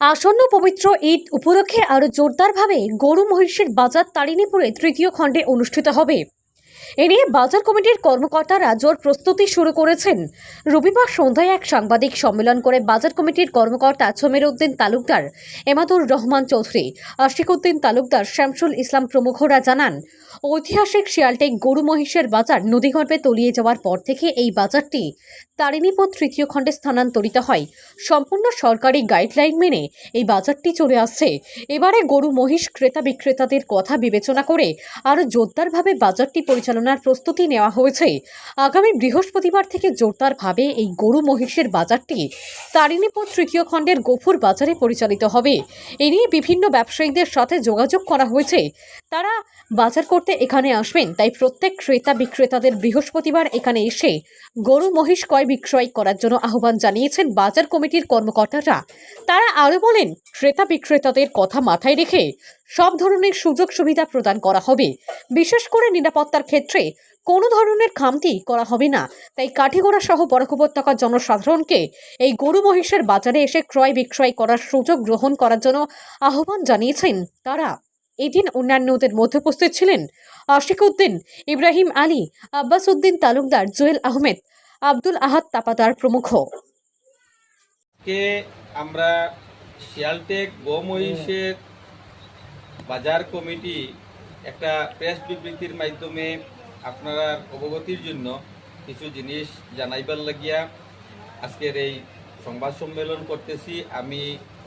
আসন্ন পবিত্র ঈদ উপলক্ষে আরো জোরদারভাবে গরু মহিষের বাজার তারিণীপুরে তৃতীয় খণ্ডে অনুষ্ঠিত হবে। এ নিয়ে বাজার কমিটির কর্মকর্তারা জোর প্রস্তুতি শুরু করেছেন। রবিবার সন্ধ্যায় এক সাংবাদিক সম্মেলন করে বাজার কমিটির কর্মকর্তা ছমির উদ্দিন তালুকদার, এমাদুর রহমান চৌধুরী, আশিক উদ্দিন তালুকদার, শামসুল ইসলাম প্রমুখরা জানান, ঐতিহাসিক শিয়ালটেক গরু মহিষের বাজার নদীগর্ভে তলিয়ে যাওয়ার পর থেকে এই বাজারটি তারিণীপুর তৃতীয় খণ্ডে স্থানান্তরিত হয়। সম্পূর্ণ সরকারি গাইডলাইন মেনে এই বাজারটি চলে আসছে। এবারে গরু মহিষ ক্রেতা বিক্রেতাদের কথা বিবেচনা করে আরও জোরদারভাবে বাজারটি পরিচালনার প্রস্তুতি নেওয়া হয়েছে। আগামী বৃহস্পতিবার থেকে জোরদারভাবে এই গরু মহিষের বাজারটি তারিণীপুর তৃতীয় খণ্ডের গফুর বাজারে পরিচালিত হবে। এ নিয়ে বিভিন্ন ব্যবসায়ীদের সাথে যোগাযোগ করা হয়েছে, তারা বাজার করতে এখানে আসবেন। তাই প্রত্যেক ক্রেতা বিক্রেতাদের বৃহস্পতিবার এখানে এসে গরু মহিষ ক্রয় বিক্রয় করার জন্য আহ্বান জানিয়েছেন বাজার কমিটির কর্মকর্তারা। তারা আরও বলেন, ক্রেতা বিক্রেতাদের কথা মাথায় রেখে সব ধরনের সুযোগ সুবিধা প্রদান করা হবে। বিশেষ করে নিরাপত্তার ক্ষেত্রে কোনো ধরনের খামতি করা হবে না। তাই কাঠিগড়া সহ বরাক উপত্যকার জনসাধারণকে এই গরু মহিষের বাজারে এসে ক্রয় বিক্রয় করার সুযোগ গ্রহণ করার জন্য আহ্বান জানিয়েছেন তারা। এদিন অন্যান্যদের মধ্যে উপস্থিত ছিলেন আশিক উদ্দিন, ইব্রাহিম আলী, আব্বাস উদ্দিন তালুকদার, জুয়েল আহমেদ, আব্দুল আহাদ তাপাদার প্রমুখ। আমরা শিয়ালটেক গো মহিষের বাজার কমিটি একটা প্রেস বিবৃতির মাধ্যমে আপনারা অবগতির জন্য কিছু জিনিস জানাইবার লাগিয়া আজকের এই সংবাদ সম্মেলন করতেছি। আমি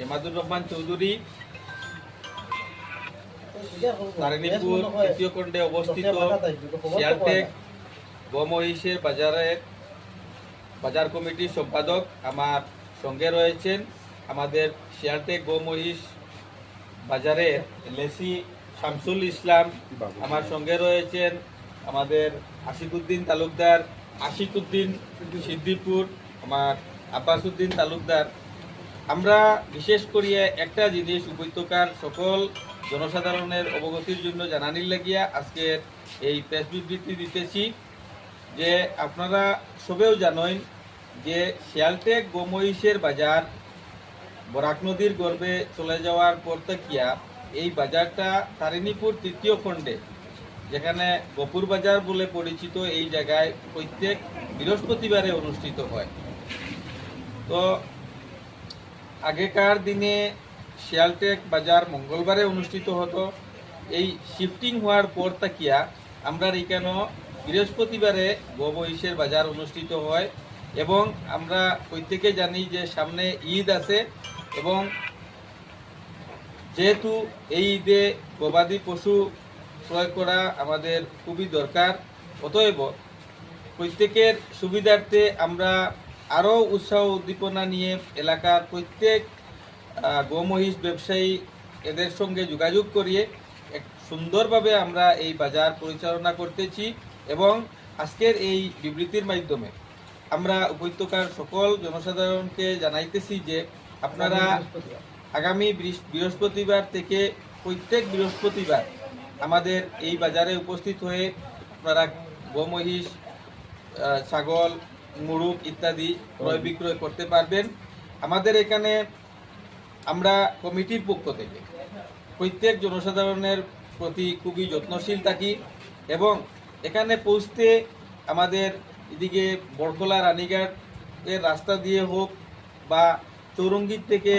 এমাদুর রহমান চৌধুরী, তারিণীপুর তৃতীয় খণ্ডে অবস্থিত শিয়ালটেক গো মহিষের বাজার কমিটির সম্পাদক। আমার সঙ্গে রয়েছেন আমাদের শিয়ালটেক গো মহিষ বাজারের লেসি শামসুল ইসলাম, আমার সঙ্গে রয়েছেন আমাদের আশিক উদ্দিন তালুকদার, আশিক উদ্দিন সিদ্দিপুর, আমার আব্বাস উদ্দিন তালুকদার। আমরা বিশেষ করিয়া একটা জিনিস উপত্যকার সকল জনসাধারণের অবগতির জন্য জানানির লাগিয়া আজকের এই প্রেস বিবৃতি দিতেছি যে আপনারা সবেও জানেন যে শিয়ালটেক গো মহিষের বাজার বরাক নদীর গর্ভে চলে যাওয়ার পর থেকিয়া এই বাজারটা তারিণীপুর তৃতীয় খণ্ডে, যেখানে গফুর বাজার বলে পরিচিত, এই জায়গায় প্রত্যেক বৃহস্পতিবারে অনুষ্ঠিত হয়। তো আগেকার দিনে শিয়ালটেক বাজার মঙ্গলবারে অনুষ্ঠিত হতো। এই শিফটিং হওয়ার পর থেকিয়া আমরা এখানে বৃহস্পতিবারে গো মহিষের বাজার অনুষ্ঠিত হয় এবং আমরা প্রত্যেকে জানি যে সামনে ঈদ আছে এবং যেহেতু এই ঈদে গবাদি পশু ক্রয় করা আমাদের খুবই দরকার, অতএব প্রত্যেকের সুবিধার্থে আমরা আরও উৎসাহ উদ্দীপনা নিয়ে এলাকার প্রত্যেক গো মহিষ ব্যবসায়ী এদের সঙ্গে যোগাযোগ করিয়ে এক সুন্দরভাবে আমরা এই বাজার পরিচালনা করতেছি এবং আজকের এই বিবৃতির মাধ্যমে আমরা উপত্যকার সকল জনসাধারণকে জানাইতেছি যে আপনারা আগামী বৃহস্পতিবার থেকে প্রত্যেক বৃহস্পতিবার আমাদের এই বাজারে উপস্থিত হয়ে আপনারা গো মহিষ, ছাগল, মুরগ ইত্যাদি ক্রয় বিক্রয় করতে পারবেন। আমাদের এখানে আমরা কমিটির পক্ষ থেকে প্রত্যেক জনসাধারণের প্রতি খুবই যত্নশীল থাকি এবং এখানে পৌঁছতে আমাদের এদিকে বরকলা রানীঘাটের রাস্তা দিয়ে হোক বা চৌরঙ্গীর থেকে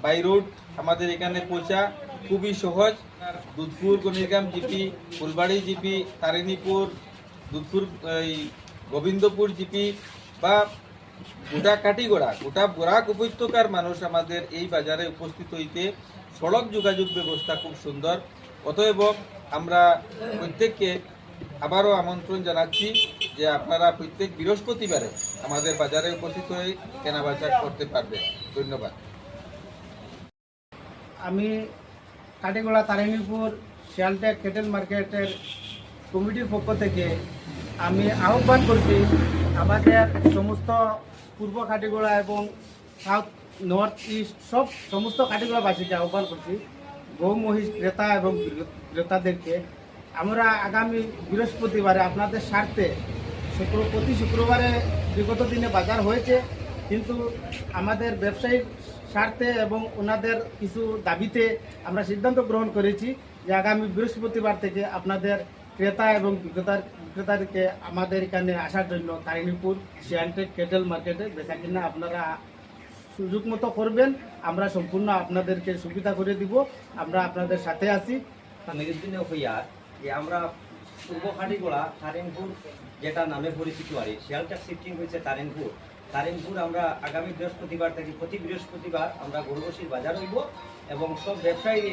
বাই রোড আমাদের এখানে পৌঁছা খুবই সহজ। Dudhpur Ganirgram GP, Phulbari GP, Tarinipur, Dudhpur Gobindapur GP বা গোটা কাটিগড়া, গোটা বরাক উপত্যকার মানুষ আমাদের এই বাজারে উপস্থিত হইতে সড়ক যোগাযোগ ব্যবস্থা খুব সুন্দর। অতএব আমরা প্রত্যেককে আবারও আমন্ত্রণ জানাচ্ছি যে আপনারা প্রত্যেক বৃহস্পতিবারে আমাদের বাজারে উপস্থিত হয়ে কেনাবেচা করতে পারবেন। ধন্যবাদ। আমি কাটিগড়া তারিণীপুর শিয়ালটেক ক্যাটেল মার্কেটের কমিটির পক্ষ থেকে আমি আহ্বান করছি আমাদের সমস্ত পূর্ব কাটিগড়া এবং সাউথ নর্থ ইস্ট সমস্ত কাটিগড়াবাসীকে আহ্বান করছি, গৌ মহিষ ক্রেতা এবং ক্রেতাদেরকে আমরা আগামী বৃহস্পতিবারে আপনাদের স্বার্থে প্রতি শুক্রবারে বিগত দিনে বাজার হয়েছে, কিন্তু আমাদের ব্যবসায়িক স্বার্থে এবং ওনাদের কিছু দাবিতে আমরা সিদ্ধান্ত গ্রহণ করেছি যে আগামী বৃহস্পতিবার থেকে আপনাদের ক্রেতা এবং বিক্রেতাদেরকে আমাদের এখানে আসার জন্য তারিণীপুর শিয়ালটেক কেটেল মার্কেটে বেচা কিনা আপনারা সুযোগ মতো করবেন। আমরা সম্পূর্ণ আপনাদেরকে সুবিধা করে দিব, আমরা আপনাদের সাথে আছি। মেঘের দিনে হইয়া যে আমরা পূর্ব খাটিগোড়া তারিনপুর যেটা নামে পরিচিত আর শিয়ালটা শিফটিং হয়েছে তারিনপুর আমরা আগামী বৃহস্পতিবার থেকে প্রতি বৃহস্পতিবার আমরা গরুবসির বাজার হইব এবং সব ব্যবসায়ী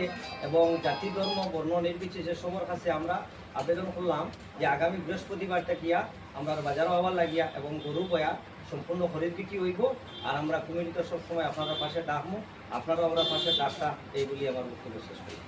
এবং জাতি ধর্ম বর্ণ নির্বিশেষে সবার কাছে আমরা আবেদন করলাম যে আগামী বৃহস্পতিবার থেকিয়া আমরা বাজারও হওয়ার লাগিয়া এবং গরু বয়া সম্পূর্ণ খরিদ বিক্রি হইব। আর আমরা কমিটিতে সবসময় আপনারা পাশে ডাকবো, আপনারাও আমরা পাশে ডাকটা এইগুলি আমার বক্তব্য শেষ করি।